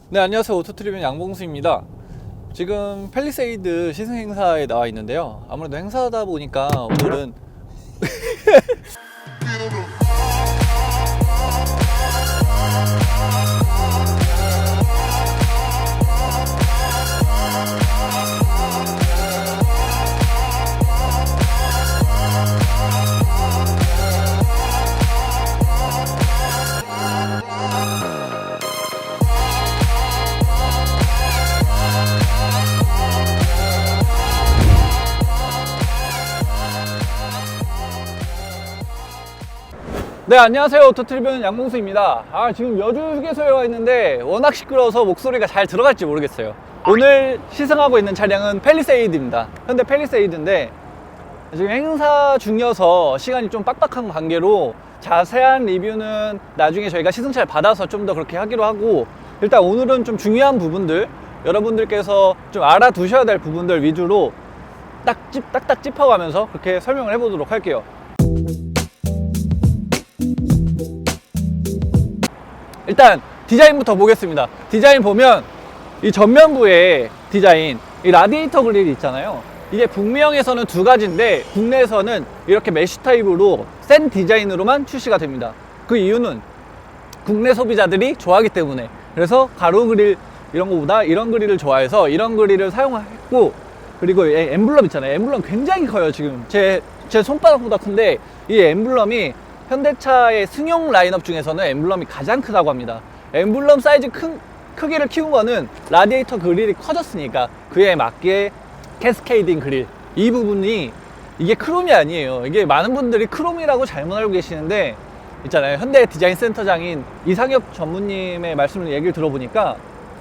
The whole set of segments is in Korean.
네, 안녕하세요. 오토트리뷰 양봉수입니다. 지금 팰리세이드 시승 행사에 나와 있는데요. 아무래도 행사다 보니까 오늘은 네, 안녕하세요. 오토트리뷰 양봉수입니다. 지금 여주 휴게소에 와 있는데 워낙 시끄러워서 목소리가 잘 들어갈지 모르겠어요. 오늘 시승하고 있는 차량은 팰리세이드입니다. 현대 팰리세이드인데 지금 행사 중이어서 시간이 좀 빡빡한 관계로 자세한 리뷰는 나중에 저희가 시승차를 받아서 좀 더 그렇게 하기로 하고, 일단 오늘은 좀 중요한 부분들, 여러분들께서 좀 알아두셔야 될 부분들 위주로 딱딱 짚어가면서 그렇게 설명을 해보도록 할게요. 일단 디자인부터 보겠습니다. 디자인 보면 이 전면부의 디자인, 이 라디에이터 그릴이 있잖아요. 이게 북미형에서는 두 가지인데 국내에서는 이렇게 메쉬 타입으로 센 디자인으로만 출시가 됩니다. 그 이유는 국내 소비자들이 좋아하기 때문에. 그래서 가로 그릴 이런 거보다 이런 그릴을 좋아해서 이런 그릴을 사용했고, 그리고 엠블럼 있잖아요. 엠블럼 굉장히 커요. 지금 제 손바닥보다 큰데 이 엠블럼이 현대차의 승용 라인업 중에서는 엠블럼이 가장 크다고 합니다. 엠블럼 사이즈 크기를 키운 거는 라디에이터 그릴이 커졌으니까 그에 맞게 캐스케이딩 그릴, 이 부분이 이게 크롬이 아니에요. 이게 많은 분들이 크롬이라고 잘못 알고 계시는데, 있잖아요, 현대 디자인 센터장인 이상혁 전무님의 말씀을 얘기를 들어보니까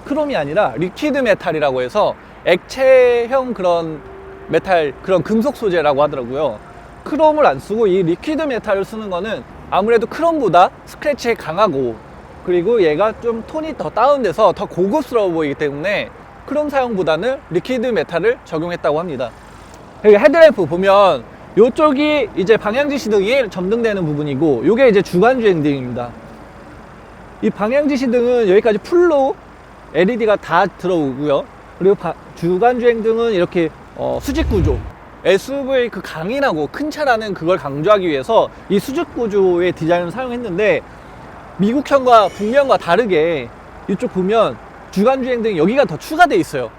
크롬이 아니라 리퀴드 메탈이라고 해서 액체형 그런 메탈, 그런 금속 소재라고 하더라고요. 크롬을 안 쓰고 이 리퀴드 메탈을 쓰는 거는 아무래도 크롬보다 스크래치에 강하고, 그리고 얘가 좀 톤이 더 다운돼서 더 고급스러워 보이기 때문에 크롬 사용보다는 리퀴드 메탈을 적용했다고 합니다. 여기 헤드램프 보면 이쪽이 이제 방향지시등이 점등되는 부분이고, 이게 이제 주간주행등입니다. 이 방향지시등은 여기까지 풀로 LED가 다 들어오고요. 그리고 주간주행등은 이렇게 수직구조, SUV 그 강인하고 큰 차라는 그걸 강조하기 위해서 이 수직 구조의 디자인을 사용했는데, 미국형과 북미형과 다르게 이쪽 보면 주간주행등이 여기가 더 추가되어 있어요.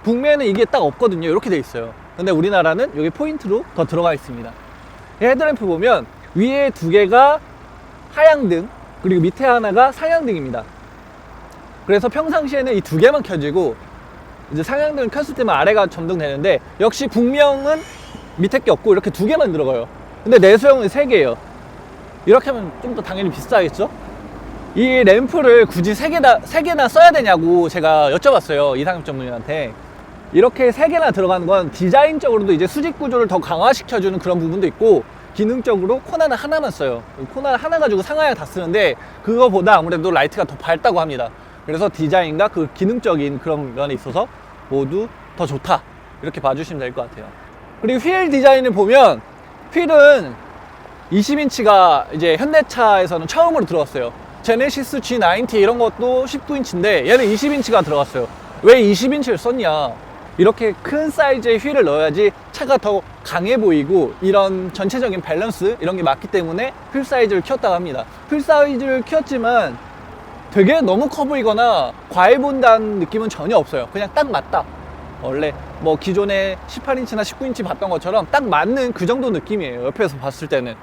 북미에는 이게 딱 없거든요. 이렇게 돼 있어요. 근데 우리나라는 여기 포인트로 더 들어가 있습니다. 헤드램프 보면 위에 두 개가 하향등, 그리고 밑에 하나가 상향등입니다. 그래서 평상시에는 이 두 개만 켜지고 이제 상향등을 켰을 때만 아래가 점등되는데, 역시 북미형은 밑에 게 없고 이렇게 두 개만 들어가요. 근데 내수형은 세 개예요. 이렇게 하면 좀 더 당연히 비싸겠죠? 이 램프를 굳이 세 개나 써야 되냐고 제가 여쭤봤어요, 이상혁 전문의한테. 이렇게 세 개나 들어가는 건 디자인적으로도 이제 수직 구조를 더 강화시켜주는 그런 부분도 있고, 기능적으로 코나는 하나만 써요. 코나 하나 가지고 상하향 다 쓰는데 그거보다 아무래도 라이트가 더 밝다고 합니다. 그래서 디자인과 그 기능적인 그런 면에 있어서 모두 더 좋다, 이렇게 봐주시면 될 것 같아요. 그리고 휠 디자인을 보면 휠은 20인치가 이제 현대차에서는 처음으로 들어왔어요. 제네시스 G90 이런 것도 19인치인데 얘는 20인치가 들어갔어요. 왜 20인치를 썼냐? 이렇게 큰 사이즈의 휠을 넣어야지 차가 더 강해 보이고 이런 전체적인 밸런스 이런 게 맞기 때문에 휠 사이즈를 키웠다고 합니다. 휠 사이즈를 키웠지만 되게 너무 커 보이거나 과해 본다는 느낌은 전혀 없어요. 그냥 딱 맞다. 원래 뭐 기존에 18인치나 19인치 봤던 것처럼 딱 맞는 그 정도 느낌이에요. 옆에서 봤을 때는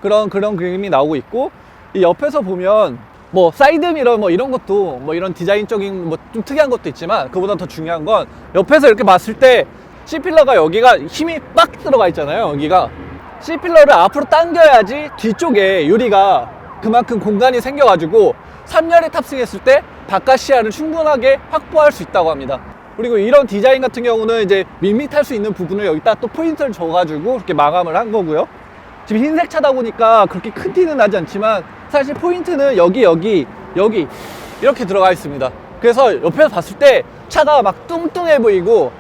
그런 그림이 나오고 있고, 이 옆에서 보면 뭐 사이드미러 뭐 이런 것도 뭐 이런 디자인적인 뭐 좀 특이한 것도 있지만, 그보다 더 중요한 건 옆에서 이렇게 봤을 때 C필러가 여기가 힘이 빡 들어가 있잖아요. 여기가 C필러를 앞으로 당겨야지 뒤쪽에 유리가 그만큼 공간이 생겨가지고 3열에 탑승했을 때 바깥 시야를 충분하게 확보할 수 있다고 합니다. 그리고 이런 디자인 같은 경우는 이제 밋밋할 수 있는 부분을 여기다 또 포인트를 줘가지고 이렇게 마감을 한 거고요. 지금 흰색 차다 보니까 그렇게 큰 티는 나지 않지만 사실 포인트는 여기 이렇게 들어가 있습니다. 그래서 옆에서 봤을 때 차가 막 뚱뚱해 보이고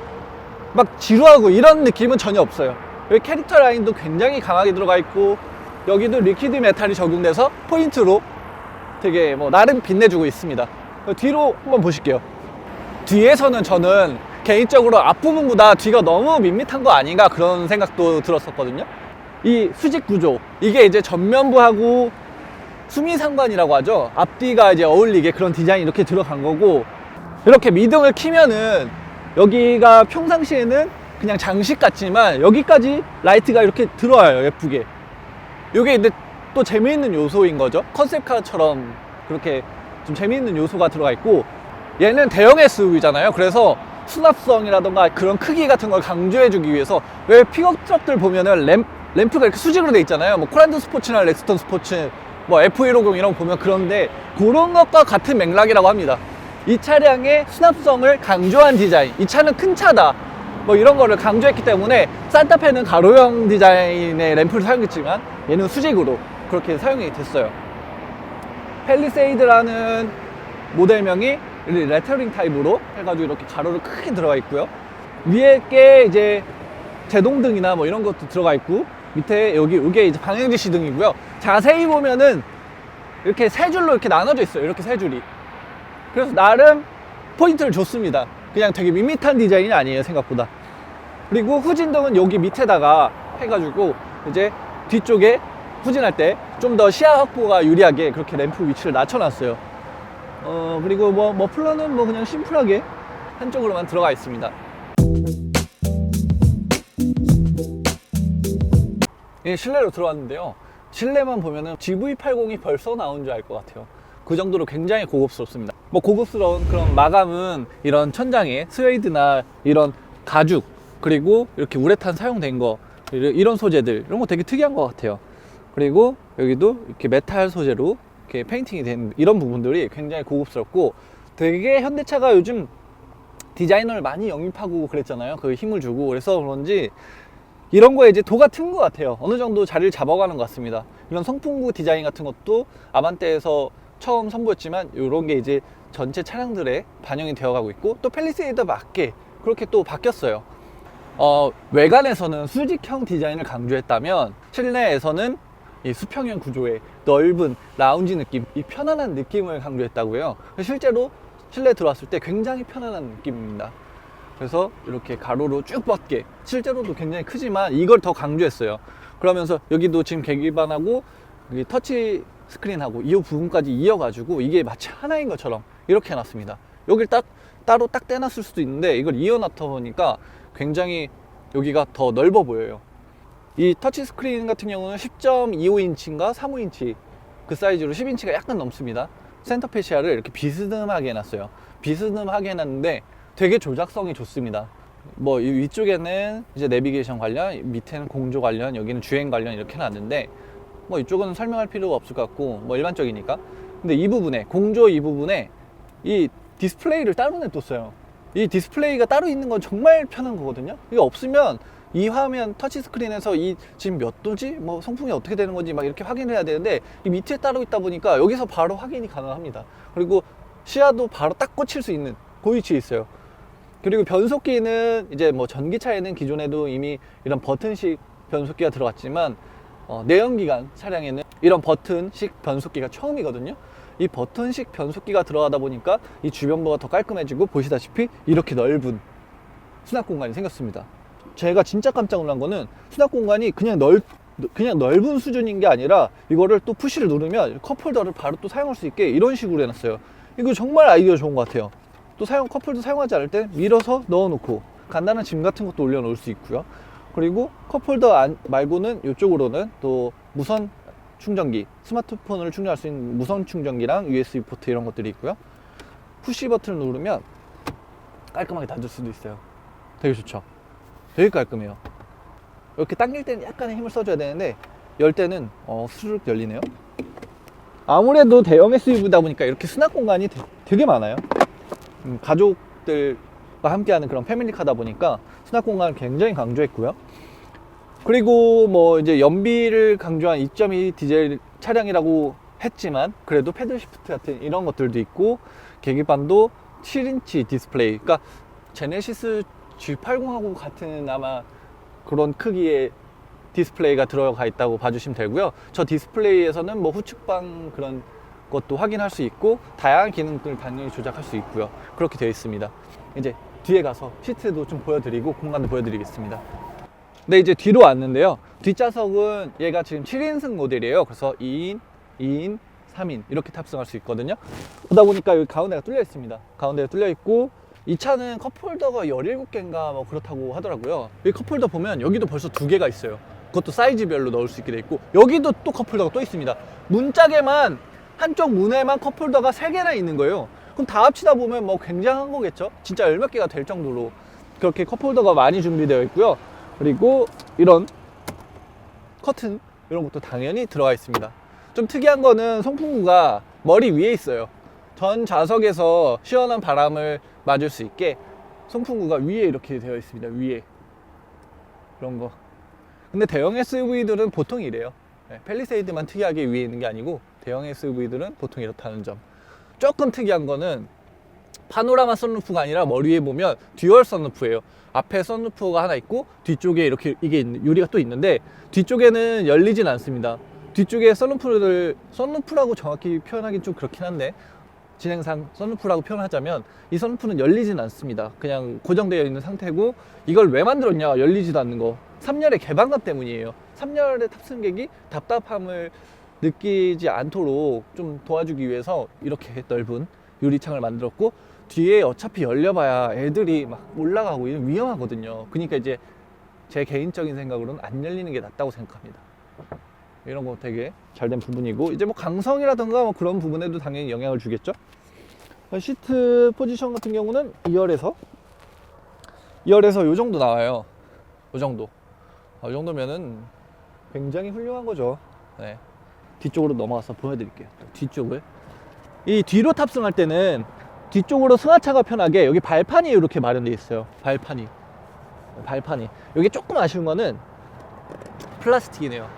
막 지루하고 이런 느낌은 전혀 없어요. 여기 캐릭터 라인도 굉장히 강하게 들어가 있고, 여기도 리퀴드 메탈이 적용돼서 포인트로 되게 뭐 나름 빛내주고 있습니다. 뒤로 한번 보실게요. 뒤에서는 저는 개인적으로 앞부분보다 뒤가 너무 밋밋한 거 아닌가 그런 생각도 들었었거든요. 이 수직 구조, 이게 이제 전면부하고 수미상관이라고 하죠. 앞뒤가 이제 어울리게 그런 디자인이 이렇게 들어간 거고, 이렇게 미등을 키면은 여기가 평상시에는 그냥 장식 같지만 여기까지 라이트가 이렇게 들어와요, 예쁘게. 이게 근데 또 재미있는 요소인 거죠. 컨셉카처럼 그렇게 좀 재미있는 요소가 들어가 있고, 얘는 대형 SUV잖아요. 그래서 수납성이라던가 그런 크기 같은 걸 강조해주기 위해서, 왜 픽업 트럭들 보면은 램프가 이렇게 수직으로 돼 있잖아요. 뭐 코란도 스포츠나 렉스턴 스포츠, 뭐 F150 이런 거 보면 그런데, 그런 것과 같은 맥락이라고 합니다. 이 차량의 수납성을 강조한 디자인, 이 차는 큰 차다, 뭐 이런 거를 강조했기 때문에 산타페는 가로형 디자인의 램프를 사용했지만 얘는 수직으로 그렇게 사용이 됐어요. 팰리세이드라는 모델명이 레터링 타입으로 해가지고 이렇게 가로로 크게 들어가 있고요. 위에 게 이제 제동등이나 뭐 이런 것도 들어가 있고, 밑에 이게 이제 방향지시 등이고요. 자세히 보면은 이렇게 세 줄로 이렇게 나눠져 있어요. 이렇게 세 줄이. 그래서 나름 포인트를 줬습니다. 그냥 되게 밋밋한 디자인이 아니에요, 생각보다. 그리고 후진등은 여기 밑에다가 해가지고 이제 뒤쪽에 후진할 때 좀 더 시야 확보가 유리하게 그렇게 램프 위치를 낮춰놨어요. 그리고 뭐 머플러는 뭐 그냥 심플하게 한쪽으로만 들어가 있습니다. 예, 실내로 들어왔는데요. 실내만 보면은 GV80이 벌써 나온 줄 알 것 같아요. 그 정도로 굉장히 고급스럽습니다. 뭐 고급스러운 그런 마감은 이런 천장에 스웨이드나 이런 가죽, 그리고 이렇게 우레탄 사용된 거, 이런 소재들, 이런 거 되게 특이한 것 같아요. 그리고 여기도 이렇게 메탈 소재로 이렇게 페인팅이 된 이런 부분들이 굉장히 고급스럽고, 되게 현대차가 요즘 디자이너를 많이 영입하고 그랬잖아요. 그 힘을 주고. 그래서 그런지 이런 거에 이제 도가 튼 것 같아요. 어느 정도 자리를 잡아가는 것 같습니다. 이런 성풍구 디자인 같은 것도 아반떼에서 처음 선보였지만 이런 게 이제 전체 차량들에 반영이 되어가고 있고, 또 팰리세이드에 맞게 그렇게 또 바뀌었어요. 외관에서는 수직형 디자인을 강조했다면 실내에서는 이 수평형 구조의 넓은 라운지 느낌, 이 편안한 느낌을 강조했다고요. 실제로 실내 들어왔을 때 굉장히 편안한 느낌입니다. 그래서 이렇게 가로로 쭉 뻗게, 실제로도 굉장히 크지만 이걸 더 강조했어요. 그러면서 여기도 지금 계기판하고 여기 터치 스크린하고 이 부분까지 이어가지고 이게 마치 하나인 것처럼 이렇게 해놨습니다. 여길 따로 딱 떼놨을 수도 있는데 이걸 이어놨다 보니까 굉장히 여기가 더 넓어 보여요. 이 터치 스크린 같은 경우는 10.25인치인가 35인치 그 사이즈로 10인치가 약간 넘습니다. 센터 페시아를 이렇게 비스듬하게 해놨어요. 비스듬하게 해놨는데 되게 조작성이 좋습니다. 뭐 위쪽에는 이제 내비게이션 관련, 밑에는 공조 관련, 여기는 주행 관련 이렇게 해놨는데, 뭐 이쪽은 설명할 필요가 없을 것 같고 뭐 일반적이니까. 근데 이 부분에, 공조 이 부분에 이 디스플레이를 따로 냅뒀어요. 이 디스플레이가 따로 있는 건 정말 편한 거거든요. 이거 없으면 이 화면 터치 스크린에서 이 지금 몇 도지, 뭐 성풍이 어떻게 되는 건지 막 이렇게 확인해야 되는데, 이 밑에 따로 있다 보니까 여기서 바로 확인이 가능합니다. 그리고 시야도 바로 딱 꽂힐 수 있는 그 위치에 있어요. 그리고 변속기는 이제 뭐 전기차에는 기존에도 이미 이런 버튼식 변속기가 들어갔지만 내연기관 차량에는 이런 버튼식 변속기가 처음이거든요. 이 버튼식 변속기가 들어가다 보니까 이 주변부가 더 깔끔해지고, 보시다시피 이렇게 넓은 수납 공간이 생겼습니다. 제가 진짜 깜짝 놀란 거는 수납 공간이 그냥 넓은 수준인 게 아니라 이거를 또 푸시를 누르면 컵홀더를 바로 또 사용할 수 있게 이런 식으로 해놨어요. 이거 정말 아이디어 좋은 것 같아요. 또 컵홀더 사용하지 않을 때 밀어서 넣어놓고 간단한 짐 같은 것도 올려놓을 수 있고요. 그리고 컵홀더 말고는 이쪽으로는 또 무선 충전기, 스마트폰을 충전할 수 있는 무선 충전기랑 USB 포트 이런 것들이 있고요. 푸시 버튼을 누르면 깔끔하게 닫을 수도 있어요. 되게 좋죠. 되게 깔끔해요. 이렇게 당길 때는 약간의 힘을 써줘야 되는데 열 때는 스르륵 열리네요. 아무래도 대형 SUV다 보니까 이렇게 수납 공간이 되게 많아요. 가족들과 함께하는 그런 패밀리카다 보니까 수납 공간을 굉장히 강조했고요. 그리고 뭐 이제 연비를 강조한 2.2 디젤 차량이라고 했지만 그래도 패들 시프트 같은 이런 것들도 있고, 계기판도 7인치 디스플레이, 그러니까 제네시스 G80하고 같은 아마 그런 크기의 디스플레이가 들어가 있다고 봐주시면 되고요. 저 디스플레이에서는 뭐 후측방 그런 것도 확인할 수 있고 다양한 기능들을 당연히 조작할 수 있고요. 그렇게 되어 있습니다. 이제 뒤에 가서 시트도 좀 보여드리고 공간도 보여드리겠습니다. 네, 이제 뒤로 왔는데요. 뒷좌석은 얘가 지금 7인승 모델이에요. 그래서 2인, 2인, 3인 이렇게 탑승할 수 있거든요. 그러다 보니까 여기 가운데가 뚫려 있습니다. 가운데가 뚫려 있고 이 차는 컵홀더가 17개인가 뭐 그렇다고 하더라고요. 이 컵홀더 보면 여기도 벌써 2개가 있어요. 그것도 사이즈별로 넣을 수 있게 돼 있고 여기도 또 컵홀더가 또 있습니다. 문짝에만 한쪽 문에만 컵홀더가 3개나 있는 거예요. 그럼 다 합치다 보면 뭐 굉장한 거겠죠. 진짜 10몇 개가 될 정도로 그렇게 컵홀더가 많이 준비되어 있고요. 그리고 이런 커튼 이런 것도 당연히 들어가 있습니다. 좀 특이한 거는 송풍구가 머리 위에 있어요. 전 좌석에서 시원한 바람을 맞을 수 있게 송풍구가 위에 이렇게 되어 있습니다. 위에 이런 거. 근데 대형 SUV들은 보통 이래요. 네, 팰리세이드만 특이하게 위에 있는 게 아니고 대형 SUV들은 보통 이렇다는 점. 조금 특이한 거는 파노라마 선루프가 아니라 머리 위에 보면 듀얼 선루프예요. 앞에 선루프가 하나 있고 뒤쪽에 이렇게 이게 유리가 또 있는데 뒤쪽에는 열리진 않습니다. 뒤쪽에 선루프라고 정확히 표현하기 좀 그렇긴 한데 진행상 선루프라고 표현하자면 이 선루프는 열리진 않습니다. 그냥 고정되어 있는 상태고 이걸 왜 만들었냐? 열리지도 않는 거. 3열의 개방감 때문이에요. 3열의 탑승객이 답답함을 느끼지 않도록 좀 도와주기 위해서 이렇게 넓은 유리창을 만들었고 뒤에 어차피 열려봐야 애들이 막 올라가고 위험하거든요. 그러니까 이제 제 개인적인 생각으로는 안 열리는 게 낫다고 생각합니다. 이런 거 되게 잘 된 부분이고 이제 뭐 강성이라든가 뭐 그런 부분에도 당연히 영향을 주겠죠. 시트 포지션 같은 경우는 2열에서 요 정도 나와요. 요 정도. 이 정도면은 굉장히 훌륭한 거죠. 네. 뒤쪽으로 넘어가서 보여드릴게요. 뒤쪽을 이 뒤로 탑승할 때는 뒤쪽으로 승하차가 편하게 여기 발판이 이렇게 마련되어 있어요. 발판이 여기 조금 아쉬운 거는 플라스틱이네요.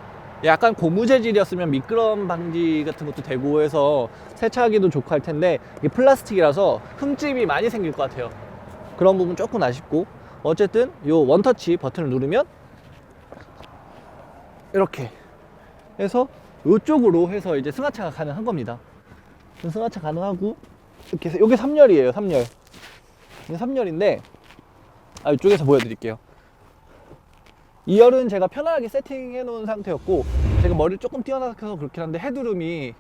약간 고무 재질이었으면 미끄럼 방지 같은 것도 되고 해서 세차하기도 좋고 할 텐데 이게 플라스틱이라서 흠집이 많이 생길 것 같아요. 그런 부분 조금 아쉽고 어쨌든 요 원터치 버튼을 누르면 이렇게 해서 이쪽으로 해서 이제 승하차가 가능한 겁니다. 승하차 가능하고 이렇게 해서 이게 3열이에요. 3열. 이게 3열인데 이쪽에서 보여드릴게요. 2열은 제가 편안하게 세팅해 놓은 상태였고 제가 머리를 조금 띄어넣어서 그렇긴 한데 헤드룸이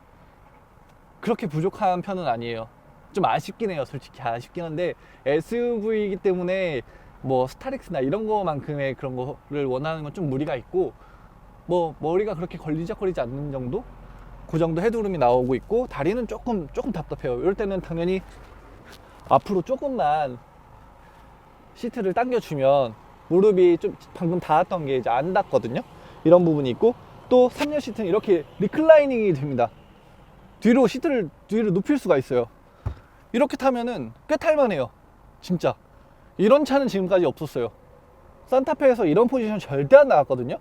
그렇게 부족한 편은 아니에요. 좀 아쉽긴 해요. 솔직히 아쉽긴 한데 SUV이기 때문에 뭐 스타렉스나 이런 거만큼의 그런 거를 원하는 건 좀 무리가 있고 뭐 머리가 그렇게 걸리적거리지 않는 정도? 그 정도 헤드룸이 나오고 있고 다리는 조금 답답해요. 이럴 때는 당연히 앞으로 조금만 시트를 당겨주면 무릎이 좀 방금 닿았던 게 이제 안 닿거든요. 이런 부분이 있고 또 3열 시트는 이렇게 리클라이닝이 됩니다. 뒤로 시트를 뒤로 눕힐 수가 있어요. 이렇게 타면은 꽤 탈만해요. 진짜 이런 차는 지금까지 없었어요. 산타페에서 이런 포지션 절대 안 나왔거든요.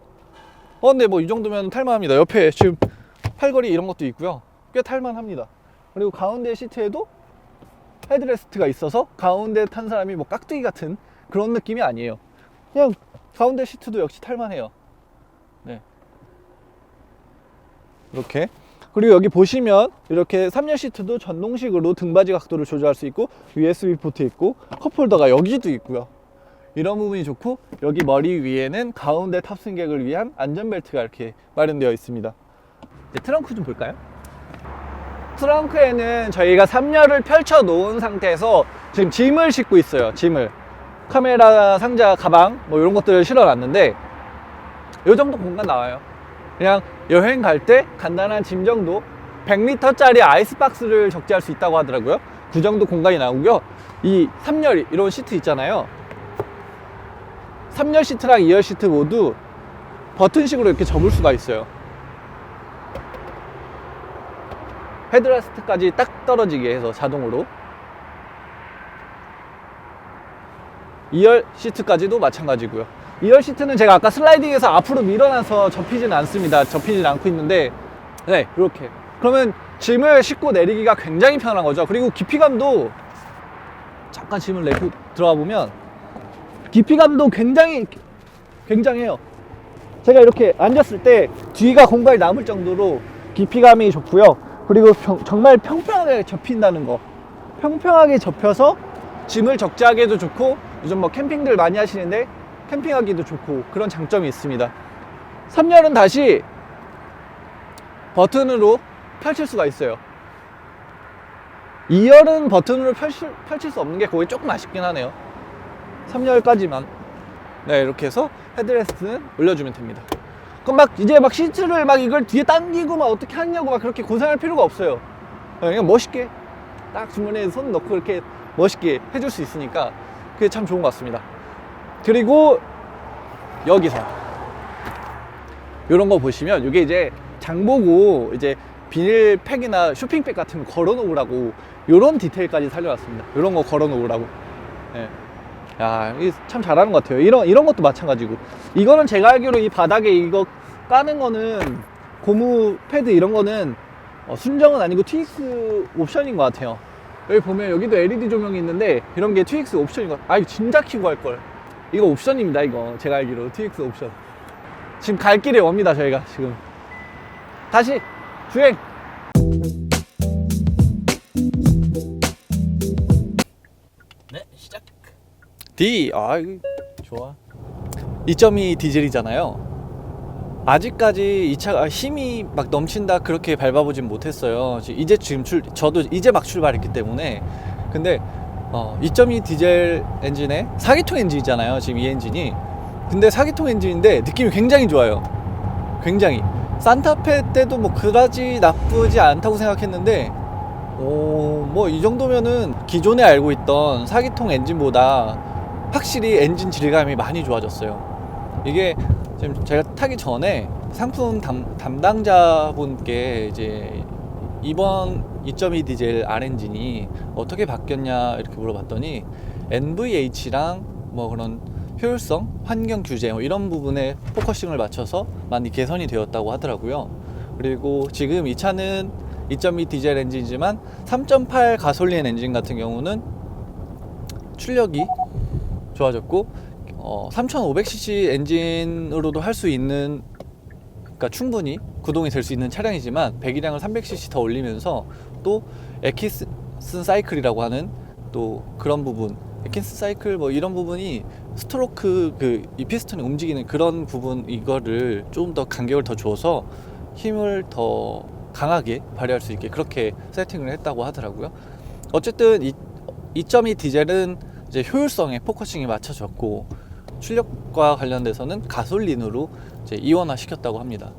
근데 뭐 이 정도면 탈만합니다. 옆에 지금 팔걸이 이런 것도 있고요. 꽤 탈만합니다. 그리고 가운데 시트에도 헤드레스트가 있어서 가운데 탄 사람이 뭐 깍두기 같은 그런 느낌이 아니에요. 그냥 가운데 시트도 역시 탈만해요. 네. 이렇게. 그리고 여기 보시면 이렇게 3열 시트도 전동식으로 등받이 각도를 조절할 수 있고 USB 포트 있고 컵홀더가 여기도 있고요. 이런 부분이 좋고 여기 머리 위에는 가운데 탑승객을 위한 안전벨트가 이렇게 마련되어 있습니다. 이제 트렁크 좀 볼까요? 트렁크에는 저희가 3열을 펼쳐 놓은 상태에서 지금 짐을 싣고 있어요. 짐을 카메라, 상자, 가방 뭐 이런 것들을 실어 놨는데 이 정도 공간 나와요. 그냥 여행 갈 때 간단한 짐 정도 100리터짜리 아이스박스를 적재할 수 있다고 하더라고요. 그 정도 공간이 나오고요. 이 3열 이런 시트 있잖아요. 3열 시트랑 2열 시트 모두 버튼식으로 이렇게 접을 수가 있어요. 헤드레스트까지 딱 떨어지게 해서 자동으로. 2열 시트까지도 마찬가지고요. 2열 시트는 제가 아까 슬라이딩에서 앞으로 밀어놔서 접히진 않습니다. 접히진 않고 있는데 네, 이렇게. 그러면 짐을 싣고 내리기가 굉장히 편한 거죠. 그리고 깊이감도 잠깐 짐을 내고 들어가 보면 깊이감도 굉장해요. 제가 이렇게 앉았을 때 뒤가 공간이 남을 정도로 깊이감이 좋고요. 그리고 정말 평평하게 접힌다는 거. 평평하게 접혀서 짐을 적재하기 도 좋고, 요즘 뭐 캠핑들 많이 하시는데 캠핑하기도 좋고 그런 장점이 있습니다. 3열은 다시 버튼으로 펼칠 수가 있어요. 2열은 버튼으로 펼칠 수 없는 게 그게 조금 아쉽긴 하네요. 3열까지만. 네, 이렇게 해서 헤드레스트는 올려주면 됩니다. 그럼 막 이제 막 시트를 막 이걸 뒤에 당기고 막 어떻게 하냐고 막 그렇게 고생할 필요가 없어요. 그냥 멋있게 딱 주머니에 손 넣고 이렇게 멋있게 해줄 수 있으니까 그게 참 좋은 것 같습니다. 그리고 여기서 이런 거 보시면 이게 이제 장보고 이제 비닐팩이나 쇼핑백 같은 거 걸어 놓으라고 이런 디테일까지 살려놨습니다. 이런 거 걸어 놓으라고. 네. 야, 이게 참 잘하는 것 같아요. 이런 것도 마찬가지고. 이거는 제가 알기로 이 바닥에 이거 까는 거는 고무 패드 이런 거는 순정은 아니고 TX 옵션인 것 같아요. 여기 보면 여기도 LED 조명이 있는데 이런 게 TX 옵션인 것 같아요. 아, 이거 진작 키고 갈 걸. 이거 옵션입니다. 이거 제가 알기로 TX 옵션. 지금 갈 길에 옵니다. 저희가 지금 다시 주행. 네, 시작. D. 아, 이거 좋아. 2.2 디젤이잖아요. 아직까지 이 차가 힘이 막 넘친다 그렇게 밟아보진 못했어요. 이제 지금 저도 이제 막 출발했기 때문에. 근데 2.2 디젤 엔진에 4기통 엔진이잖아요. 지금 이 엔진이. 근데 4기통 엔진인데 느낌이 굉장히 좋아요. 굉장히. 산타페 때도 뭐 그다지 나쁘지 않다고 생각했는데 뭐 이 정도면은 기존에 알고 있던 4기통 엔진보다 확실히 엔진 질감이 많이 좋아졌어요. 이게 지금 제가 타기 전에 상품 담당자분께 이제 이번 2.2 디젤 R 엔진이 어떻게 바뀌었냐 이렇게 물어봤더니 NVH랑 뭐 그런 효율성, 환경 규제 뭐 이런 부분에 포커싱을 맞춰서 많이 개선이 되었다고 하더라고요. 그리고 지금 이 차는 2.2 디젤 엔진이지만 3.8 가솔린 엔진 같은 경우는 출력이 좋아졌고 3500cc 엔진으로도 할 수 있는, 그러니까 충분히 구동이 될 수 있는 차량이지만 배기량을 300cc 더 올리면서 또 에키슨 사이클이라고 하는 또 그런 부분, 에키슨 사이클 뭐 이런 부분이 스트로크 이 피스톤이 움직이는 그런 부분, 이거를 좀 더 간격을 더 줘서 힘을 더 강하게 발휘할 수 있게 그렇게 세팅을 했다고 하더라고요. 어쨌든 2.2 디젤은 이제 효율성에 포커싱이 맞춰졌고 출력과 관련돼서는 가솔린으로 이제 이원화 시켰다고 합니다.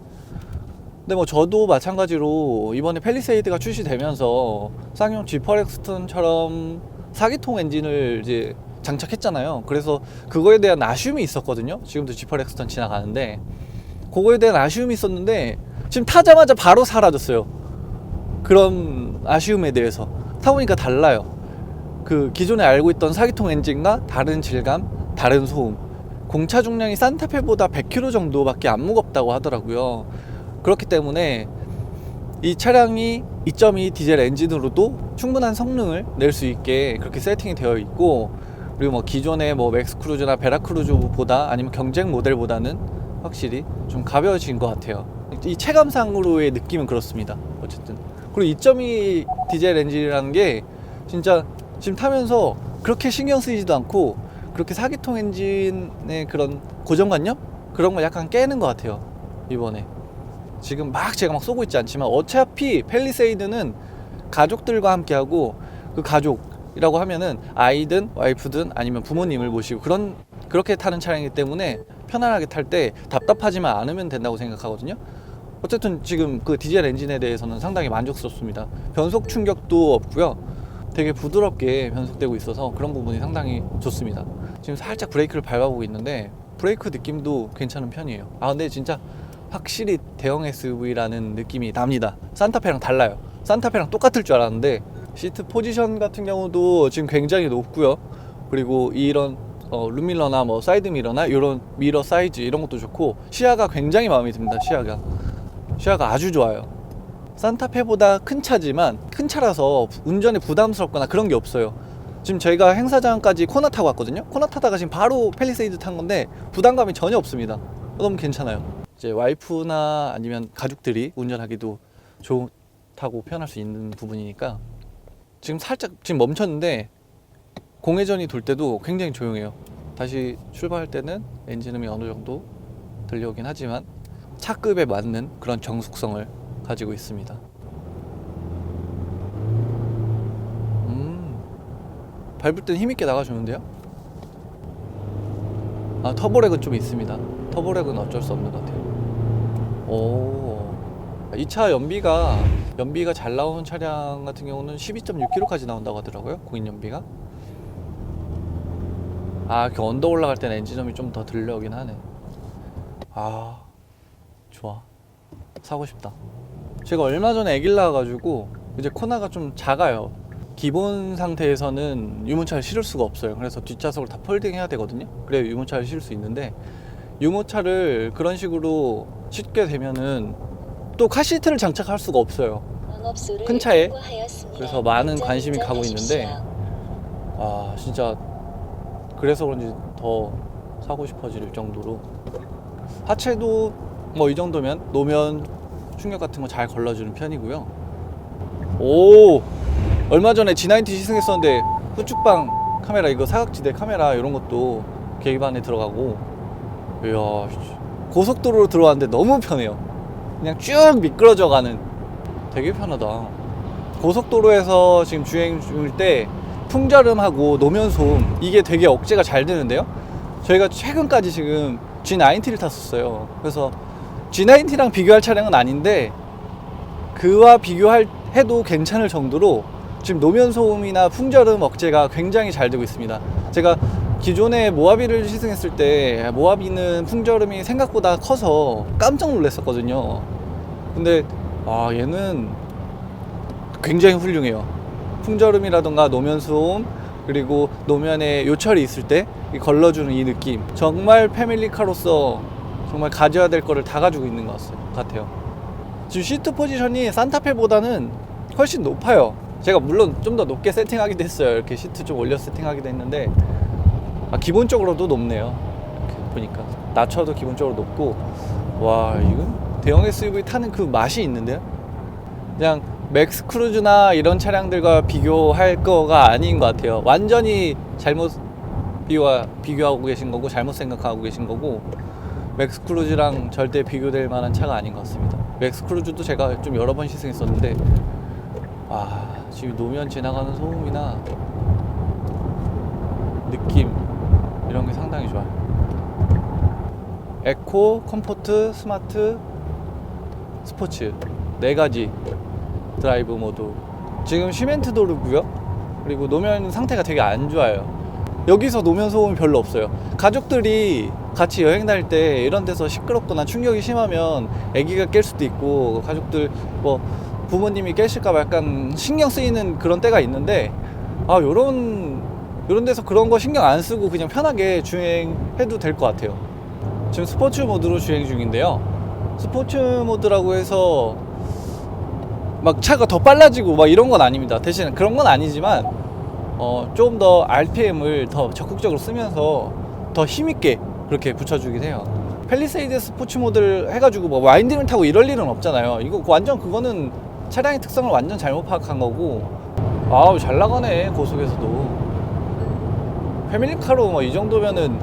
근데 뭐 저도 마찬가지로 이번에 팰리세이드가 출시되면서 쌍용 G8 엑스턴처럼 4기통 엔진을 이제 장착했잖아요. 그래서 그거에 대한 아쉬움이 있었거든요. 지금도 G8 엑스턴 지나가는데 그거에 대한 아쉬움이 있었는데 지금 타자마자 바로 사라졌어요. 그런 아쉬움에 대해서 타보니까 달라요. 그 기존에 알고 있던 4기통 엔진과 다른 질감, 다른 소음. 공차 중량이 산타페보다 100kg 정도밖에 안 무겁다고 하더라고요. 그렇기 때문에 이 차량이 2.2 디젤 엔진으로도 충분한 성능을 낼 수 있게 그렇게 세팅이 되어 있고, 그리고 뭐 기존의 뭐 맥스크루즈나 베라크루즈보다 아니면 경쟁 모델보다는 확실히 좀 가벼워진 것 같아요. 이 체감상으로의 느낌은 그렇습니다. 어쨌든. 그리고 2.2 디젤 엔진이라는 게 진짜 지금 타면서 그렇게 신경 쓰이지도 않고 그렇게 4기통 엔진의 그런 고정관념? 그런 거 약간 깨는 것 같아요. 이번에. 지금 막 제가 막 쏘고 있지 않지만 어차피 팰리세이드는 가족들과 함께 하고, 그 가족이라고 하면은 아이든 와이프든 아니면 부모님을 모시고 그렇게 타는 차량이기 때문에 편안하게 탈 때 답답하지만 않으면 된다고 생각하거든요. 어쨌든 지금 그 디젤 엔진에 대해서는 상당히 만족스럽습니다. 변속 충격도 없고요. 되게 부드럽게 변속되고 있어서 그런 부분이 상당히 좋습니다. 지금 살짝 브레이크를 밟아보고 있는데 브레이크 느낌도 괜찮은 편이에요. 근데 진짜 확실히 대형 SUV라는 느낌이 납니다. 산타페랑 달라요. 산타페랑 똑같을 줄 알았는데 시트 포지션 같은 경우도 지금 굉장히 높고요. 그리고 이런 룸밀러나 뭐 사이드미러나 이런 미러 사이즈 이런 것도 좋고, 시야가 굉장히 마음에 듭니다. 시야가 아주 좋아요. 산타페보다 큰 차지만 큰 차라서 운전에 부담스럽거나 그런 게 없어요. 지금 저희가 행사장까지 코나 타고 왔거든요. 코나 타다가 지금 바로 팰리세이드 탄 건데 부담감이 전혀 없습니다. 너무 괜찮아요. 이제 와이프나 아니면 가족들이 운전하기도 좋은 타고 표현할 수 있는 부분이니까. 지금 살짝 지금 멈췄는데 공회전이 돌 때도 굉장히 조용해요. 다시 출발할 때는 엔진음이 어느 정도 들려오긴 하지만 차급에 맞는 그런 정숙성을 가지고 있습니다. 밟을 땐 힘있게 나가주는데요? 아, 터보렉은 좀 있습니다. 터보렉은 어쩔 수 없는 것 같아요. 오, 이 차 연비가 잘 나오는 차량 같은 경우는 12.6km까지 나온다고 하더라고요. 공인 연비가. 아, 이렇게 언더 올라갈 때는 엔진음이 좀 더 들려오긴 하네. 아, 좋아. 사고 싶다. 제가 얼마 전에 애기를 낳아가지고 이제 코나가 좀 작아요. 기본 상태에서는 유모차를 실을 수가 없어요. 그래서 뒷좌석을 다 폴딩 해야 되거든요. 그래야 유모차를 실을 수 있는데, 유모차를 그런 식으로 싣게 되면은 또 카시트를 장착할 수가 없어요, 큰 차에. 그래서 많은 관심이 가고 있는데, 아 진짜 그래서 그런지 더 사고 싶어질 정도로. 하체도 뭐 이 정도면 노면 충격 같은 거 잘 걸러주는 편이고요. 오, 얼마 전에 G90 시승했었는데 후측방 카메라, 이거 사각지대 카메라 이런 것도 계기판에 들어가고. 이야, 고속도로로 들어왔는데 너무 편해요. 그냥 쭉 미끄러져 가는. 되게 편하다. 고속도로에서 지금 주행 중일 때 풍절음하고 노면 소음, 이게 되게 억제가 잘 되는데요. 저희가 최근까지 지금 G90를 탔었어요. 그래서 G90랑 비교할 차량은 아닌데 그와 비교해도 괜찮을 정도로 지금 노면 소음이나 풍절음 억제가 굉장히 잘 되고 있습니다. 제가 기존에 모하비를 시승했을 때 모하비는 풍절음이 생각보다 커서 깜짝 놀랐었거든요. 근데 얘는 굉장히 훌륭해요. 풍절음이라던가 노면 소음, 그리고 노면에 요철이 있을 때 걸러주는 이 느낌, 정말 패밀리카로서 정말 가져야 될 거를 다 가지고 있는 것 같아요. 지금 시트 포지션이 산타페보다는 훨씬 높아요. 제가 물론 좀 더 높게 세팅하기도 했어요. 이렇게 시트 좀 올려 세팅하기도 했는데, 기본적으로도 높네요. 이렇게 보니까 낮춰도 기본적으로 높고. 와, 이건 대형 SUV 타는 그 맛이 있는데요. 그냥 맥스 크루즈나 이런 차량들과 비교할 거가 아닌 것 같아요. 완전히 잘못 비교하고 계신 거고, 잘못 생각하고 계신 거고, 맥스 크루즈랑 절대 비교될 만한 차가 아닌 것 같습니다. 맥스 크루즈도 제가 좀 여러 번 시승했었는데, 지금 노면 지나가는 소음이나 느낌 이런 게 상당히 좋아요. 에코, 컴포트, 스마트, 스포츠 4가지 드라이브 모드. 지금 시멘트 도로고요. 그리고 노면 상태가 되게 안 좋아요. 여기서 노면 소음이 별로 없어요. 가족들이 같이 여행 다닐 때 이런 데서 시끄럽거나 충격이 심하면 아기가 깰 수도 있고, 가족들 뭐 부모님이 깨실까 봐 약간 신경 쓰이는 그런 때가 있는데, 요런 데서 그런 거 신경 안 쓰고 그냥 편하게 주행해도 될 것 같아요. 지금 스포츠 모드로 주행 중인데요. 스포츠 모드라고 해서 막 차가 더 빨라지고 막 이런 건 아닙니다. 대신 그런 건 아니지만 좀 더 RPM을 더 적극적으로 쓰면서 더 힘있게 그렇게 붙여주긴 해요. 팰리세이드 스포츠 모드를 해가지고 뭐 와인딩을 타고 이럴 일은 없잖아요. 이거 완전 그거는 차량의 특성을 완전 잘못 파악한 거고. 잘 나가네, 고속에서도. 패밀리카로 뭐 이 정도면은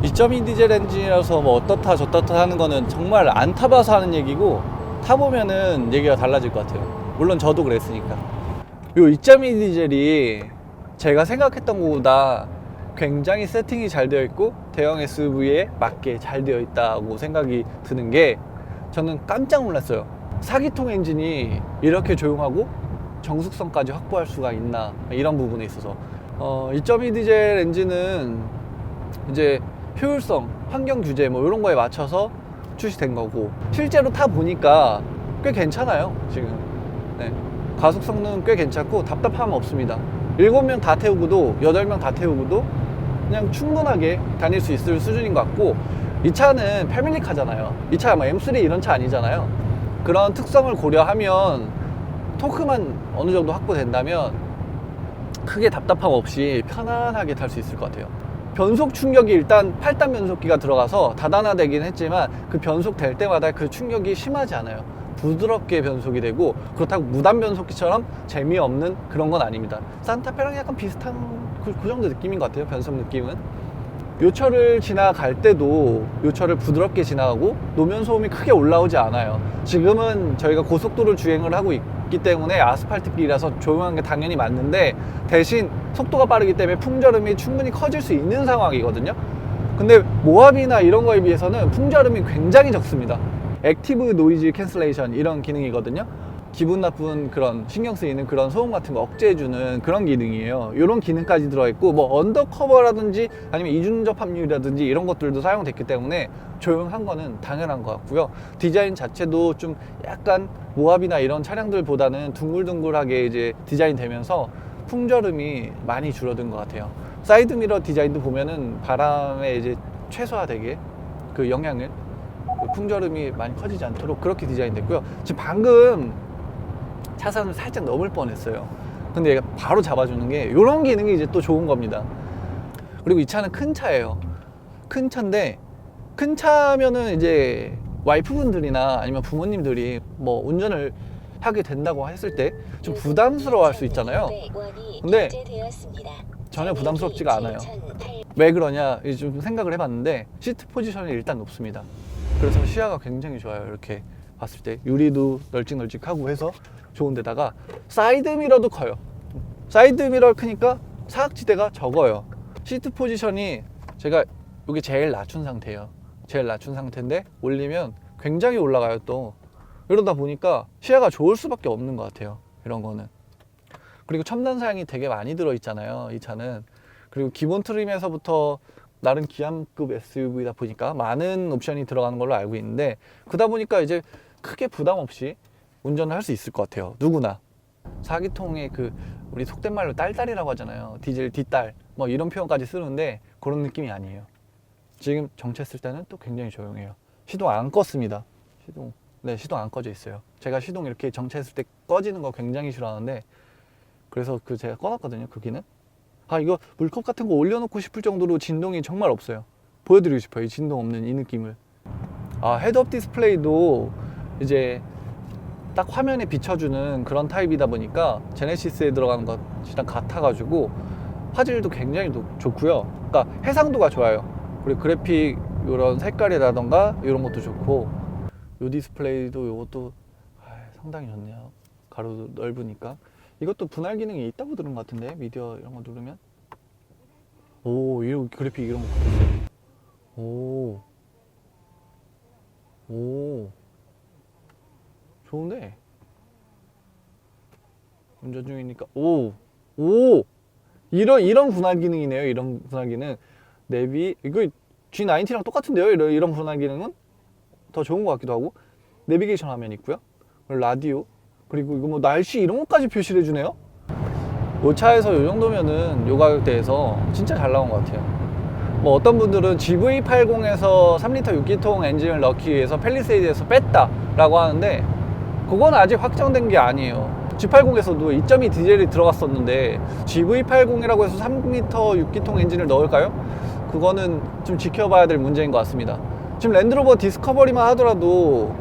2.2 디젤 엔진이라서 뭐 어떻다 저떻다 하는 거는 정말 안 타봐서 하는 얘기고, 타보면은 얘기가 달라질 것 같아요. 물론 저도 그랬으니까. 요 2.2 디젤이 제가 생각했던 것보다 굉장히 세팅이 잘 되어 있고 대형 SUV에 맞게 잘 되어 있다고 생각이 드는 게, 저는 깜짝 놀랐어요. 4기통 엔진이 이렇게 조용하고 정숙성까지 확보할 수가 있나, 이런 부분에 있어서. 2.2 디젤 엔진은 이제 효율성, 환경 규제 뭐 이런 거에 맞춰서 출시된 거고, 실제로 타 보니까 꽤 괜찮아요. 지금 가속 성능은 꽤 괜찮고 답답함은 없습니다. 7명 다 태우고도 8명 다 태우고도 그냥 충분하게 다닐 수 있을 수준인 것 같고, 이 차는 패밀리카잖아요. 이 차가 뭐 M3 이런 차 아니잖아요. 그런 특성을 고려하면 토크만 어느 정도 확보된다면 크게 답답함 없이 편안하게 탈 수 있을 것 같아요. 변속 충격이 일단 8단 변속기가 들어가서 다단화되긴 했지만 그 변속 될 때마다 그 충격이 심하지 않아요. 부드럽게 변속이 되고, 그렇다고 무단 변속기처럼 재미없는 그런 건 아닙니다. 산타페랑 약간 비슷한 그 정도 느낌인 것 같아요. 변속 느낌은. 요철을 지나갈 때도 요철을 부드럽게 지나가고 노면 소음이 크게 올라오지 않아요. 지금은 저희가 고속도로 주행을 하고 있기 때문에 아스팔트 길이라서 조용한 게 당연히 맞는데, 대신 속도가 빠르기 때문에 풍절음이 충분히 커질 수 있는 상황이거든요. 근데 모하비나 이런 거에 비해서는 풍절음이 굉장히 적습니다. 액티브 노이즈 캔슬레이션 이런 기능이거든요. 기분 나쁜 그런 신경 쓰이는 그런 소음 같은 거 억제해주는 그런 기능이에요. 이런 기능까지 들어있고, 뭐 언더커버라든지 아니면 이중접합률이라든지 이런 것들도 사용됐기 때문에 조용한 거는 당연한 것 같고요. 디자인 자체도 좀 약간 모하비나 이런 차량들보다는 둥글둥글하게 이제 디자인 되면서 풍절음이 많이 줄어든 것 같아요. 사이드미러 디자인도 보면은 바람에 이제 최소화되게 그 영향을, 풍절음이 많이 커지지 않도록 그렇게 디자인됐고요. 지금 방금 차선을 살짝 넘을 뻔했어요. 근데 얘가 바로 잡아주는 게, 이런 기능이 이제 또 좋은 겁니다. 그리고 이 차는 큰 차예요. 큰 차인데, 큰 차면은 이제 와이프분들이나 아니면 부모님들이 뭐 운전을 하게 된다고 했을 때 좀 부담스러워 할 수 있잖아요. 근데 전혀 부담스럽지가 않아요. 왜 그러냐 좀 생각을 해봤는데, 시트 포지션이 일단 높습니다. 그래서 시야가 굉장히 좋아요. 이렇게 봤을 때 유리도 널찍널찍하고 해서 좋은데다가 사이드 미러도 커요. 사이드 미러 크니까 사각지대가 적어요. 시트 포지션이 제가 여기 제일 낮춘 상태예요. 제일 낮춘 상태인데 올리면 굉장히 올라가요. 또 이러다 보니까 시야가 좋을 수밖에 없는 것 같아요. 이런 거는. 그리고 첨단 사양이 되게 많이 들어있잖아요, 이 차는. 그리고 기본 트림에서부터 나름 기암급 SUV다 보니까 많은 옵션이 들어가는 걸로 알고 있는데, 그러다 보니까 이제 크게 부담 없이 운전을 할 수 있을 것 같아요. 누구나. 4기통의 그 우리 속된 말로 딸딸이라고 하잖아요. 디젤 뒷딸 뭐 이런 표현까지 쓰는데 그런 느낌이 아니에요. 지금 정체했을 때는 또 굉장히 조용해요. 시동 안 껐습니다. 시동 안 꺼져 있어요. 제가 시동 이렇게 정체했을 때 꺼지는 거 굉장히 싫어하는데, 그래서 제가 꺼놨거든요, 그 기능. 이거 물컵 같은 거 올려놓고 싶을 정도로 진동이 정말 없어요. 보여드리고 싶어요, 이 진동 없는 이 느낌을. 헤드업 디스플레이도 이제 딱 화면에 비춰주는 그런 타입이다 보니까 제네시스에 들어가는 것이랑 같아가지고 화질도 굉장히 좋고요. 그러니까 해상도가 좋아요. 그리고 그래픽 이런 색깔이라던가 이런 것도 좋고, 이 디스플레이도 이것도 상당히 좋네요. 가로도 넓으니까. 이것도 분할 기능이 있다고 들은 것 같은데, 미디어 이런 거 누르면. 이런 그래픽 이런 거 보세요. 좋은데. 운전 중이니까. 이런 분할 기능이네요. 이런 분할 기능. 내비, 이거 G90랑 똑같은데요. 이런 분할 기능은 더 좋은 것 같기도 하고. 내비게이션 화면 있고요. 라디오. 그리고 이거 뭐 날씨 이런 것까지 표시를 해주네요. 이 차에서 이 정도면은 요 가격대에서 진짜 잘 나온 것 같아요. 뭐 어떤 분들은 GV80에서 3리터 6기통 엔진을 넣기 위해서 팰리세이드에서 뺐다 라고 하는데, 그건 아직 확정된 게 아니에요. G80에서도 2.2 디젤이 들어갔었는데 GV80이라고 해서 3리터 6기통 엔진을 넣을까요? 그거는 좀 지켜봐야 될 문제인 것 같습니다. 지금 랜드로버 디스커버리만 하더라도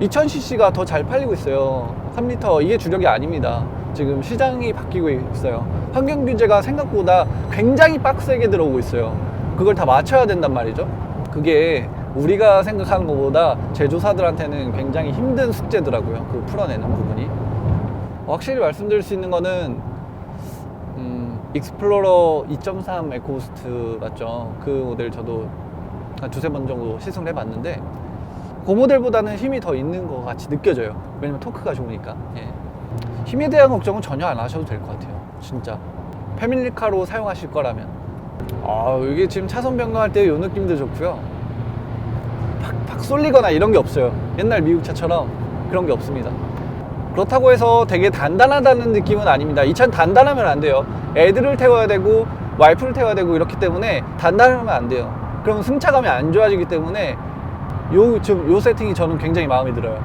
2000cc가 더 잘 팔리고 있어요. 3리터 이게 주력이 아닙니다. 지금 시장이 바뀌고 있어요. 환경 규제가 생각보다 굉장히 빡세게 들어오고 있어요. 그걸 다 맞춰야 된단 말이죠. 그게 우리가 생각하는 것보다 제조사들한테는 굉장히 힘든 숙제더라고요. 그 풀어내는 부분이. 확실히 말씀드릴 수 있는 거는 익스플로러 2.3 에코부스트 맞죠? 그 모델 저도 한 두세 번 정도 시승을 해봤는데, 그 모델보다는 힘이 더 있는 것 같이 느껴져요. 왜냐면 토크가 좋으니까. 힘에 대한 걱정은 전혀 안 하셔도 될 것 같아요. 진짜 패밀리카로 사용하실 거라면. 이게 지금 차선 변경할 때 이 느낌도 좋고요. 팍팍 쏠리거나 이런 게 없어요. 옛날 미국 차처럼 그런 게 없습니다. 그렇다고 해서 되게 단단하다는 느낌은 아닙니다. 이 차는 단단하면 안 돼요. 애들을 태워야 되고 와이프를 태워야 되고 이렇기 때문에 단단하면 안 돼요. 그럼 승차감이 안 좋아지기 때문에 요 세팅이 저는 굉장히 마음에 들어요.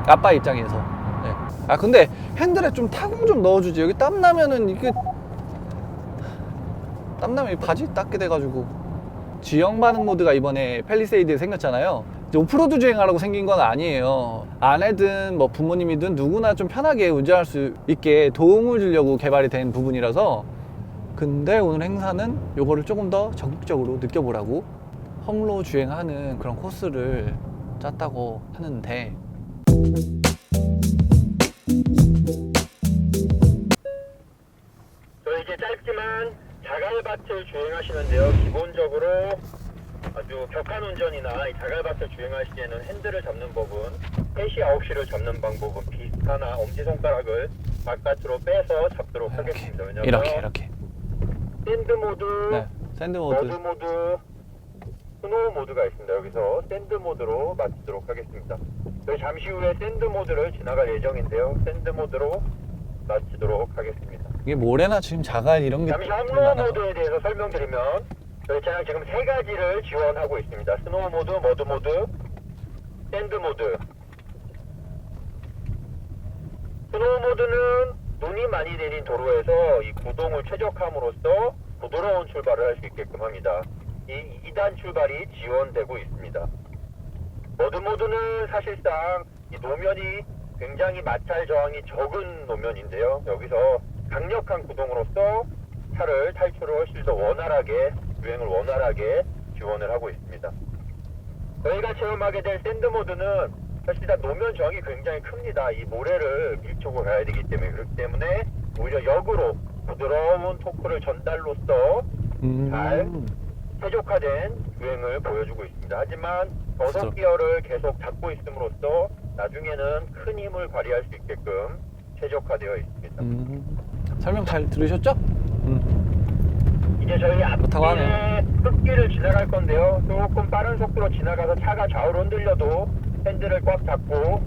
아빠 입장에서. 네. 근데 핸들에 좀 타공 좀 넣어주지. 여기 땀나면은 이게 땀나면 바지 닦게 돼가지고. 지형 반응 모드가 이번에 팰리세이드에 생겼잖아요. 이제 오프로드 주행하라고 생긴 건 아니에요. 아내든 뭐 부모님이든 누구나 좀 편하게 운전할 수 있게 도움을 주려고 개발이 된 부분이라서. 근데 오늘 행사는 요거를 조금 더 적극적으로 느껴보라고 험로 주행하는 그런 코스를 짰다고 하는데, 이제 짧지만 자갈밭을 주행하시는데요. 기본적으로 아주 격한 운전이나 이 자갈밭을 주행할 시에는 핸들을 잡는 법은 3시, 9시를 잡는 방법은 비슷하나 엄지손가락을 바깥으로 빼서 잡도록 하겠습니다. 왜냐면 이렇게 샌드 모드, 네, 샌드 머드 모드. 모드, 스노우 모드가 있습니다. 여기서 샌드 모드로 마치도록 하겠습니다. 저희 잠시 후에 샌드 모드를 지나갈 예정인데요. 샌드 모드로 마치도록 하겠습니다. 이게 모래나 지금 자갈 이런 게 잠시 되게 험로 많아요. 모드에 대해서 설명드리면 저희 차량 지금 3가지를 지원하고 있습니다. 스노우 모드, 머드 모드, 샌드 모드. 스노우 모드는 눈이 많이 내린 도로에서 이 구동을 최적함으로써 부드러운 출발을 할 수 있게끔 합니다. 이 2단 출발이 지원되고 있습니다. 머드 모드는 사실상 이 노면이 굉장히 마찰 저항이 적은 노면인데요. 여기서 강력한 구동으로써 차를 탈출을 훨씬 더 원활하게, 주행을 원활하게 지원을 하고 있습니다. 저희가 체험하게 될 샌드 모드는 사실상 노면 저항이 굉장히 큽니다. 이 모래를 밀치고 가야 되기 때문에. 그렇기 때문에 오히려 역으로 부드러운 토크를 전달로써 잘 최적화된 주행을 보여주고 있습니다. 하지만 저속 기어를 계속 잡고 있음으로써 나중에는 큰 힘을 발휘할 수 있게끔 최적화되어 있습니다. 설명 잘 들으셨죠? 이제 저희 그렇다고 앞길에 흙길을 지나갈 건데요. 조금 빠른 속도로 지나가서 차가 좌우로 흔들려도 핸들을 꽉 잡고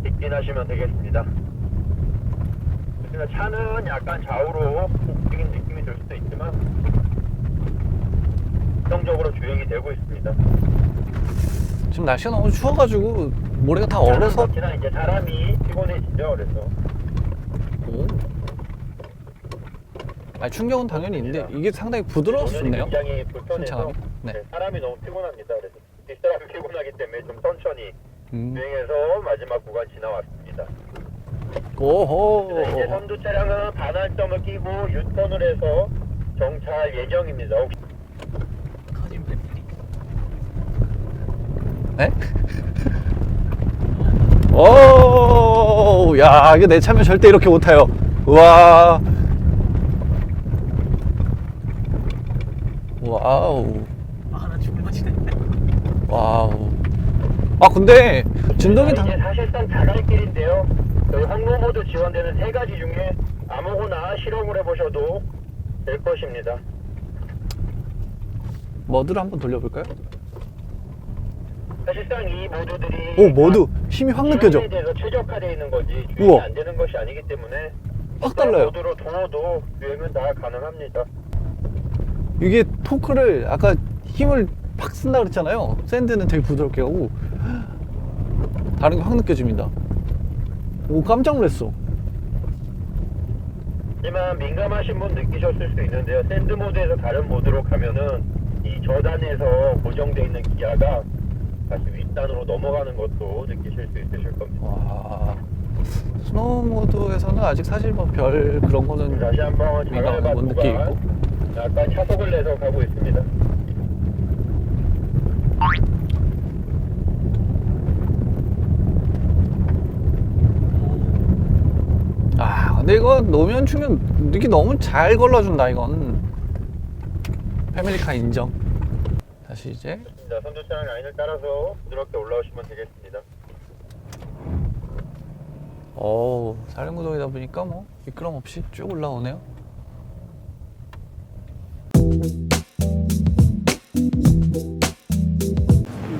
직진하시면 되겠습니다. 그래서 차는 약간 좌우로 움직이는 느낌이 들 수도 있지만 안정적으로 주행이 되고 있습니다. 지금 날씨가 너무 추워가지고 모래가 다 얼어서. 지나 이제 사람이 피곤해지죠. 그래서 오. 아니, 충격은 당연히 있는데 이게 상당히 부드러워서 좋네요. 굉장히 불편해서 승차감이. 네. 사람이 너무 피곤합니다. 그래서 뒷사람이 피곤하기 때문에 좀 천천히 음. 주행해서 마지막 구간 지나왔습니다. 오호. 그래서 이제 선두 차량은 반환점을 끼고 유턴을 해서 정차할 예정입니다. 혹시 커진 배터리. 네? 오, 야, 이거 내 차면 절대 이렇게 못 타요. 우와. 와우. 아, 나 죽을 맛이네. 와우. 아, 근데 진동이 이제 사실상 자갈길인데요. 저희 험로 모드 지원되는 3가지 중에 아무거나 실험을 해보셔도 될 것입니다. 머드를 한번 돌려볼까요? 사실상 이 모드들이 오, 머드 힘이 확 느껴져. 주행에 대해서 최적화되어 있는 거지 주행이 우와. 안 되는 것이 아니기 때문에 확 달라요. 모드로 도어도 주행은 다 가능합니다. 이게 토크를 아까 힘을 팍 쓴다 그랬잖아요. 샌드는 되게 부드럽게 하고 다른 게 확 느껴집니다. 오, 깜짝 놀랐어. 하지만 민감하신 분 느끼셨을 수 있는데요. 샌드 모드에서 다른 모드로 가면은 이 저단에서 고정되어 있는 기아가 다시 윗단으로 넘어가는 것도 느끼실 수 있으실 겁니다. 와, 스노우 모드에서는 아직 사실 뭐 별 그런 거는 다시 한번 민감하게 못 자갈밭 느끼고. 구간 약간 차속을 내서 가고 있습니다. 아, 근데 이거 노면 추면 이게 너무 잘 걸러준다. 이건 패밀리카 인정. 다시 이제 자, 선두 차량 라인을 따라서 부드럽게 올라오시면 되겠습니다. 사륜구동이다 보니까 뭐 미끄럼 없이 쭉 올라오네요.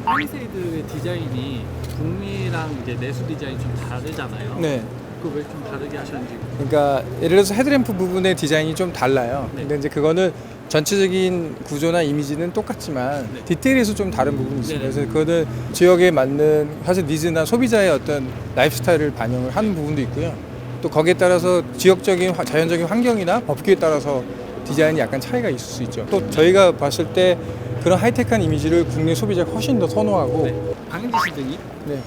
파리세이드의 디자인이 북미랑 이제 내수 디자인이 좀 다르잖아요. 네. 그거 왜 좀 다르게 하셨는지. 그러니까 예를 들어서 헤드램프 부분의 디자인이 좀 달라요. 네. 근데 이제 그거는 전체적인 구조나 이미지는 똑같지만 네. 디테일에서 좀 다른 부분이 있어요. 네네. 그래서 그거는 지역에 맞는 사실 니즈나 소비자의 어떤 라이프 스타일을 반영을 하는 부분도 있고요. 또 거기에 따라서 지역적인 자연적인 환경이나 법규에 따라서 디자인이 약간 차이가 있을 수 있죠. 또 저희가 봤을 때 그런 하이테크한 이미지를 국내 소비자가 훨씬 더 선호하고 네. 방향지 시등이 네.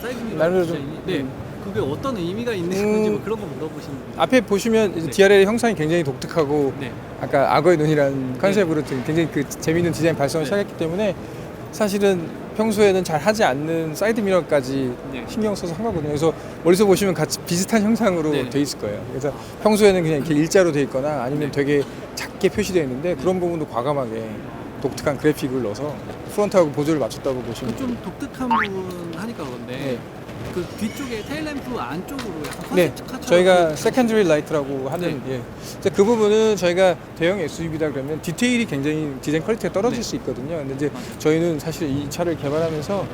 사이드 미러 나름대로 좀, 디자인이 네. 그게 어떤 의미가 있는 건지 뭐 그런 거 물어보시는 분들. 앞에 보시면 네. DRL의 형상이 굉장히 독특하고 네. 아까 악어의 눈이라는 컨셉으로 굉장히 그 재미있는 디자인 발성을 네. 시작했기 때문에 사실은 평소에는 잘 하지 않는 사이드 미러까지 네. 신경 써서 한 거거든요. 그래서 멀리서 보시면 같이 비슷한 형상으로 네. 돼 있을 거예요. 그래서 평소에는 그냥 이렇게 일자로 돼 있거나 아니면 네. 되게 작게 표시되어 있는데 그런 부분도 과감하게 독특한 그래픽을 넣어서 프론트하고 보조를 맞췄다고 보시면 좀 독특한 부분 하니까 그런데 네. 그 뒤쪽에 테일램프 안쪽으로 약간 네, 컨셉 저희가 세컨드리 라이트라고 하는 예. 이제 그 부분은 저희가 대형 SUV다 그러면 디테일이 굉장히 디자인 퀄리티가 떨어질 네. 수 있거든요. 근데 이제 맞아요. 저희는 사실 이 차를 개발하면서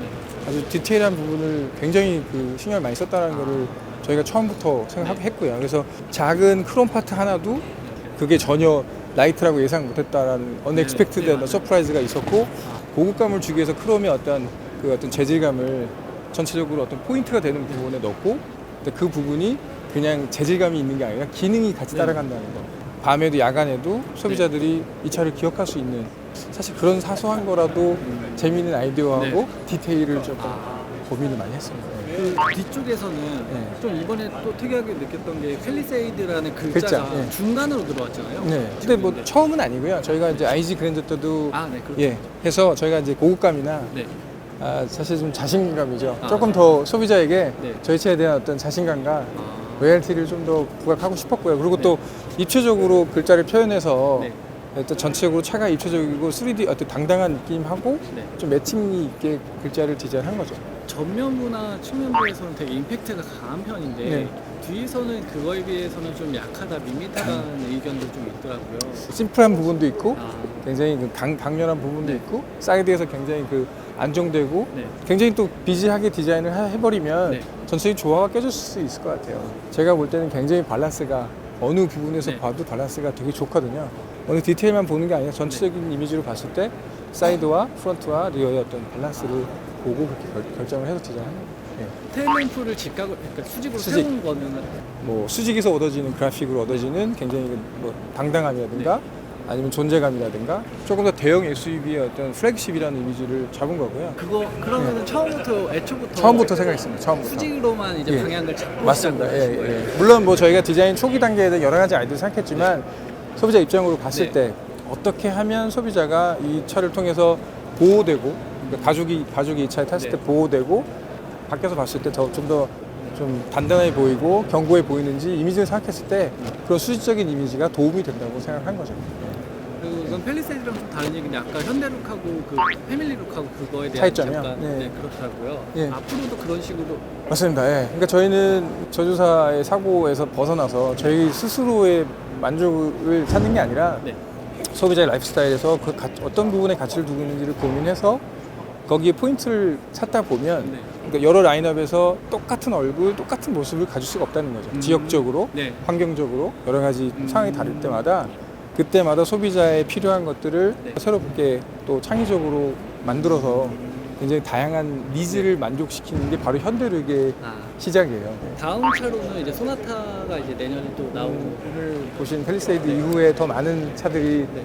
아주 디테일한 부분을 굉장히 그 신경을 많이 썼다는 거를 저희가 처음부터 생각했고요. 그래서 작은 크롬 파트 하나도 그게 전혀 라이트라고 예상 못했다라는 언엑스펙트드한 맞아요. 서프라이즈가 있었고 고급감을 주기 위해서 크롬의 어떤 재질감을 전체적으로 어떤 포인트가 되는 부분에 넣고 근데 그 부분이 그냥 재질감이 있는 게 아니라 기능이 같이 네. 따라간다는 거. 밤에도 야간에도 소비자들이 이 차를 기억할 수 있는 사실 그런 사소한 거라도 재미있는 아이디어하고 디테일을 조금 고민을 많이 했습니다. 그 뒤쪽에서는 네. 좀 이번에 또 특이하게 느꼈던 게 팰리세이드라는 글자, 글자가 예. 중간으로 들어왔잖아요. 네. 근데 뭐 처음은 아니고요. 저희가 이제 IG 그랜저 때도 네, 그렇죠. 예 해서 저희가 이제 고급감이나 네. 사실 좀 자신감이죠. 아. 조금 더 소비자에게 네. 저희 차에 대한 어떤 자신감과 로열티를 좀 더 부각하고 싶었고요. 그리고 또 입체적으로 글자를 표현해서 네. 또 전체적으로 차가 입체적이고 3D 어떤 당당한 느낌하고 네. 좀 매칭이 있게 글자를 디자인한 거죠. 전면부나 측면부에서는 되게 임팩트가 강한 편인데 네. 뒤에서는 그거에 비해서는 좀 약하다, 밋밋하다는 의견도 좀 있더라고요. 심플한 부분도 있고 아, 굉장히 그 강렬한 부분도 네. 있고 사이드에서 굉장히 그 안정되고 네. 굉장히 또 비지하게 디자인을 해버리면 네. 전체적인 조화가 깨질 수 있을 것 같아요. 제가 볼 때는 굉장히 밸런스가 어느 부분에서 네. 봐도 밸런스가 되게 좋거든요. 어느 디테일만 보는 게 아니라 전체적인 이미지로 봤을 때 사이드와 프론트와 리어의 어떤 밸런스를 보고 그렇게 결정을 해서 디자인하는 거예요. 예. 테일램프를 직각으로, 그러니까 수직으로 수직. 세운 거는 뭐 수직에서 얻어지는 그래픽으로 얻어지는 굉장히 뭐 당당함이라든가 아니면 존재감이라든가 조금 더 대형 SUV의 어떤 플래그십이라는 이미지를 잡은 거고요. 그러면은 처음부터 처음부터 생각했습니다. 처음부터. 수직으로만 이제 예. 방향을 잡고 맞습니다. 시작을 하신 예, 거예요? 예. 물론 뭐 저희가 디자인 초기 단계에는 여러 가지 아이디어를 생각했지만 소비자 입장으로 봤을 네. 때 어떻게 하면 소비자가 이 차를 통해서 보호되고 그러니까 가족이 이 차에 탔을 네. 때 보호되고 밖에서 봤을 때 좀 더 좀 단단해 보이고 견고해 보이는지 이미지를 생각했을 때 그런 수직적인 이미지가 도움이 된다고 생각한 거죠. 그리고 이건 팰리세이드랑 좀 다른 얘기인데 아까 현대룩하고 그 패밀리룩하고 그거에 대한 차이점이요? 잠깐 네. 그렇더라고요. 예. 앞으로도 그런 식으로 맞습니다. 예. 그러니까 저희는 저주사의 사고에서 벗어나서 저희 스스로의 만족을 찾는 게 아니라 네. 소비자의 라이프스타일에서 그 어떤 부분에 가치를 두고 있는지를 고민해서 거기에 포인트를 찾다 보면 네. 그러니까 여러 라인업에서 똑같은 얼굴, 똑같은 모습을 가질 수가 없다는 거죠. 지역적으로, 네. 환경적으로 여러 가지 상황이 다를 때마다 그때마다 소비자의 필요한 것들을 네. 새롭게 또 창의적으로 만들어서 굉장히 다양한 니즈를 만족시키는 게 바로 현대룩의 시작이에요. 다음 차로는 이제 소나타가 이제 내년에 또 나오고 오늘 보신 팰리세이드 이후에 더 많은 차들이 네.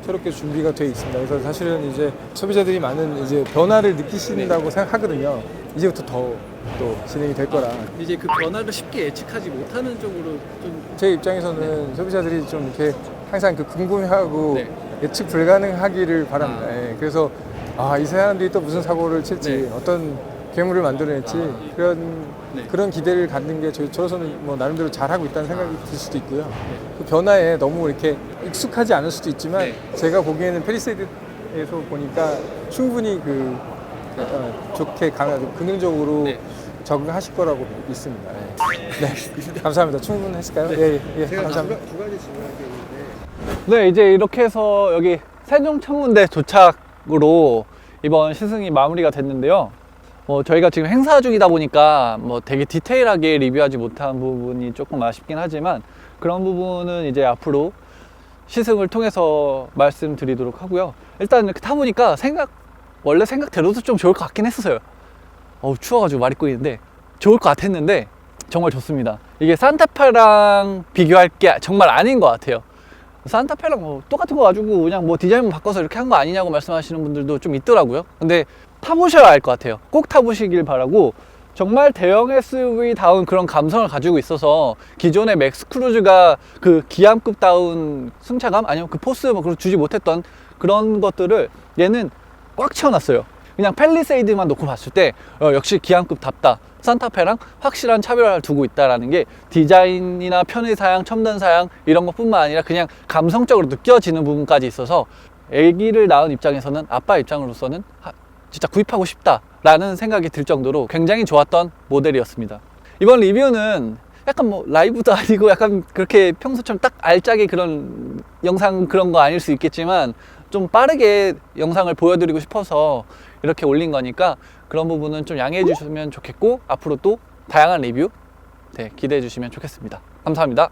새롭게 준비가 돼 있습니다. 그래서 사실은 이제 소비자들이 많은 이제 변화를 느끼신다고 생각하거든요. 이제부터 더 또 진행이 될 거라. 이제 그 변화를 쉽게 예측하지 못하는 쪽으로 좀 제 입장에서는 소비자들이 좀 이렇게 항상 그 궁금해하고 네. 예측 불가능하기를 바랍니다. 아. 예, 그래서 이 사람들이 또 무슨 사고를 칠지 네. 어떤 괴물을 만들어낼지 네. 그런 기대를 갖는 게 저로서는 뭐 나름대로 잘하고 있다는 생각이 들 수도 있고요. 그 변화에 너무 이렇게 익숙하지 않을 수도 있지만 네. 제가 보기에는 팰리세이드에서 보니까 충분히 좋게 긍정적으로 네. 적응하실 거라고 믿습니다. 네. 네. 감사합니다. 충분했을까요? 예, 감사합니다. 두 가지 질문할 게 있는데 네, 이제 이렇게 해서 여기 세종천문대 도착으로 이번 시승이 마무리가 됐는데요. 저희가 지금 행사 중이다 보니까 되게 디테일하게 리뷰하지 못한 부분이 조금 아쉽긴 하지만 그런 부분은 이제 앞으로 시승을 통해서 말씀드리도록 하고요. 일단 이렇게 타보니까 원래 생각대로도 좀 좋을 것 같긴 했었어요. 추워가지고 말 입고 있는데 좋을 것 같았는데 정말 좋습니다. 이게 산타페랑 비교할 게 정말 아닌 것 같아요. 산타페랑 뭐 똑같은 거 가지고 그냥 뭐 디자인만 바꿔서 이렇게 한 거 아니냐고 말씀하시는 분들도 좀 있더라고요. 근데 타보셔야 알 것 같아요. 꼭 타보시길 바라고, 정말 대형 SUV다운 그런 감성을 가지고 있어서 기존의 맥스 크루즈가 그 기암급다운 승차감, 아니면 그 포스 뭐 그런 주지 못했던 그런 것들을 얘는 꽉 채워놨어요. 그냥 팰리세이드만 놓고 봤을 때 역시 기암급답다, 산타페랑 확실한 차별화를 두고 있다는 게 디자인이나 편의사양, 첨단사양 이런 것뿐만 아니라 그냥 감성적으로 느껴지는 부분까지 있어서 아기를 낳은 입장에서는, 아빠 입장으로서는 진짜 구입하고 싶다라는 생각이 들 정도로 굉장히 좋았던 모델이었습니다. 이번 리뷰는 약간 뭐 라이브도 아니고 약간 그렇게 평소처럼 딱 알짜게 그런 영상 그런 거 아닐 수 있겠지만 좀 빠르게 영상을 보여드리고 싶어서 이렇게 올린 거니까 그런 부분은 좀 양해해 주시면 좋겠고, 앞으로 또 다양한 리뷰 기대해 주시면 좋겠습니다. 감사합니다.